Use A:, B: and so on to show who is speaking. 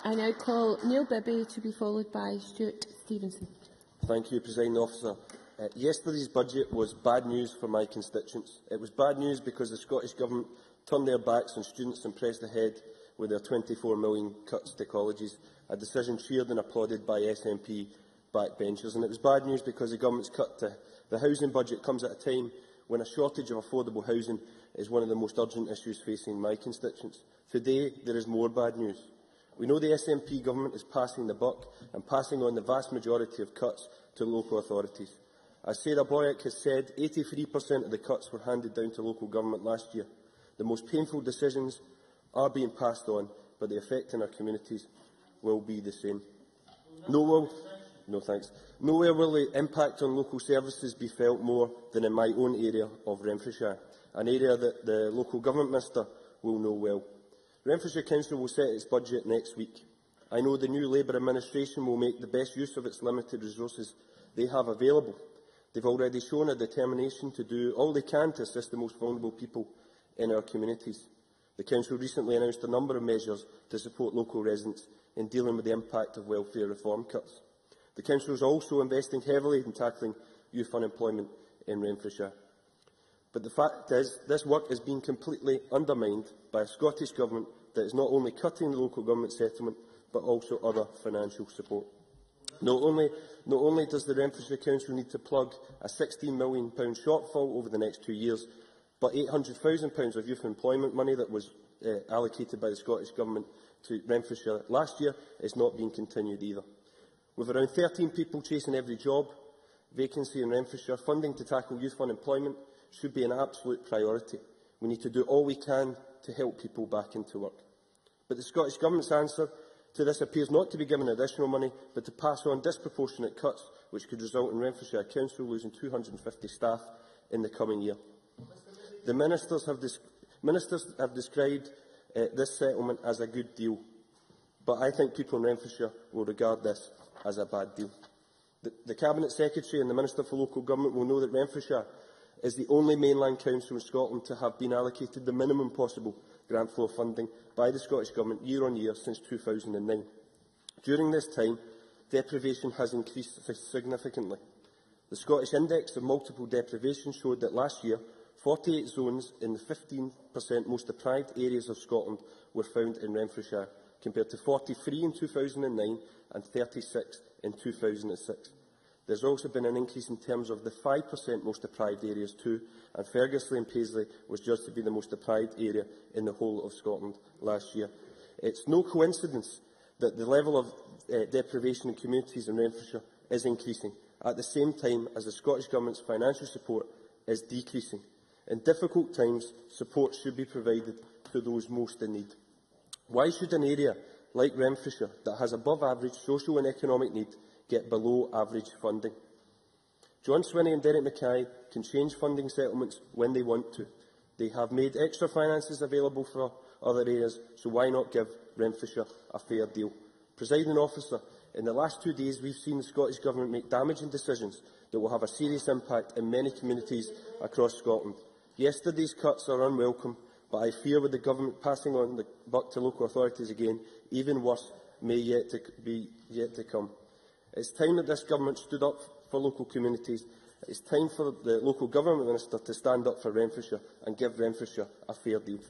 A: I now call Neil Bibby to be followed by Stuart Stevenson.
B: Thank you, Presiding Officer. Yesterday's budget was bad news for my constituents. It was bad news because the Scottish Government turned their backs on students and pressed ahead with their £24 million cuts to colleges, a decision cheered and applauded by SNP backbenchers. And it was bad news because the Government's cut to the housing budget comes at a time when a shortage of affordable housing is one of the most urgent issues facing my constituents. Today, there is more bad news. We know the SNP Government is passing the buck and passing on the vast majority of cuts to local authorities. As Sarah Boyack has said, 83% of the cuts were handed down to local government last year. The most painful decisions are being passed on, but the effect in our communities will be the same. Nowhere will the impact on local services be felt more than in my own area of Renfrewshire, an area that the local government minister will know well. Renfrewshire Council will set its budget next week. I know the new Labour administration will make the best use of its limited resources they have available. They've already shown a determination to do all they can to assist the most vulnerable people in our communities. The Council recently announced a number of measures to support local residents in dealing with the impact of welfare reform cuts. The Council is also investing heavily in tackling youth unemployment in Renfrewshire. But the fact is, this work is being completely undermined by a Scottish Government that is not only cutting the local government settlement, but also other financial support. Not only does the Renfrewshire Council need to plug a £16 million shortfall over the next 2 years, but £800,000 of youth employment money that was allocated by the Scottish Government to Renfrewshire last year is not being continued either. With around 13 people chasing every job vacancy in Renfrewshire, funding to tackle youth unemployment should be an absolute priority. We need to do all we can to help people back into work. But the Scottish Government's answer to this appears not to be giving additional money, but to pass on disproportionate cuts, which could result in Renfrewshire Council losing 250 staff in the coming year. The ministers have described this settlement as a good deal, but I think people in Renfrewshire will regard this as a bad deal. The Cabinet Secretary and the Minister for Local Government will know that Renfrewshire is the only mainland council in Scotland to have been allocated the minimum possible grant floor funding by the Scottish Government year on year since 2009. During this time, deprivation has increased significantly. The Scottish Index of Multiple Deprivation showed that last year, 48 zones in the 15% most deprived areas of Scotland were found in Renfrewshire, compared to 43 in 2009 and 36 in 2006. There has also been an increase in terms of the 5% most deprived areas too, and Ferguson and Paisley was judged to be the most deprived area in the whole of Scotland last year. It's no coincidence that the level of deprivation in communities in Renfrewshire is increasing, at the same time as the Scottish Government's financial support is decreasing. In difficult times, support should be provided to those most in need. Why should an area like Renfrewshire, that has above average social and economic need, get below average funding? John Swinney and Derek Mackay can change funding settlements when they want to. They have made extra finances available for other areas, so why not give Renfrewshire a fair deal? Presiding Officer, in the last 2 days we have seen the Scottish Government make damaging decisions that will have a serious impact in many communities across Scotland. Yesterday's cuts are unwelcome, but I fear with the Government passing on the buck to local authorities again, even worse may yet to come. It is time that this Government stood up for local communities. It is time for the Local Government Minister to stand up for Renfrewshire and give Renfrewshire a fair deal.